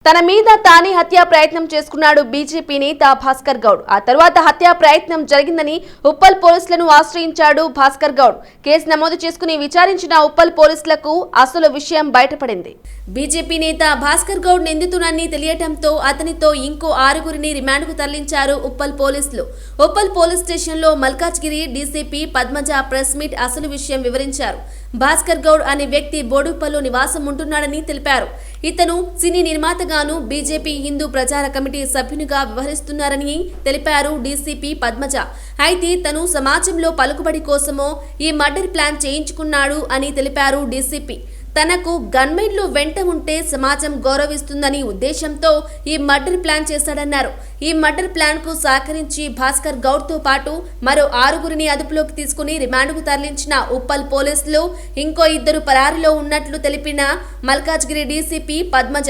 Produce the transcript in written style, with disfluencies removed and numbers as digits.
తన మీద తానే హత్యా ప్రయత్నం చేసుకున్నాడు బీజేపీ నేత భాస్కర్ గౌడ్. ఆ తర్వాత హత్యా ప్రయత్నం జరిగిందని ఉప్పల్ పోలీసులను ఆశ్రయించాడు భాస్కర్ గౌడ్. కేసు నమోదు చేసుకుని విచారించిన ఉప్పల్ పోలీసులకు అసలు విషయం బయటపడింది. బీజేపీ నేత భాస్కర్ గౌడ్ నిందితునని తెలియటంతో అతనితో ఇంకో 6గురిని రిమాండ్కు తరలించారు ఉప్పల్ పోలీసులు. ఉప్పల్ పోలీస్ స్టేషన్లో Malkajgiri DCP Padmaja press meet అసలు విషయం వివరించారు. భాస్కర్ గౌడ్ అనే వ్యక్తి బోడుప్పల్లో నివాసం ఉంటున్నాడని తెలిపారు. ఇతను సినీ నిర్మాతగాను బీజేపీ హిందూ ప్రచార కమిటీ సభ్యునిగా వ్యవహరిస్తున్నారని తెలిపారు డీసీపీ పద్మజ. అయితే తను సమాజంలో పలుకుబడి కోసమో ఈ మర్డర్ ప్లాన్ చేయించుకున్నాడు అని తెలిపారు డీసీపీ. తనకు గన్మెన్లు వెంట ఉంటే సమాజం గౌరవిస్తుందని ఉద్దేశంతో ఈ మర్డర్ ప్లాన్ చేశాడన్నారు. ఈ మర్డర్ ప్లాన్ కు సహకరించి భాస్కర్ గౌడ్ తో పాటు మరో 6గురిని అదుపులోకి తీసుకుని రిమాండ్కు తరలించిన ఉప్పల్ పోలీసులు ఇంకో 2 పరారీలో ఉన్నట్లు తెలిపిన మల్కాజ్గిరి డీసీపీ పద్మజ.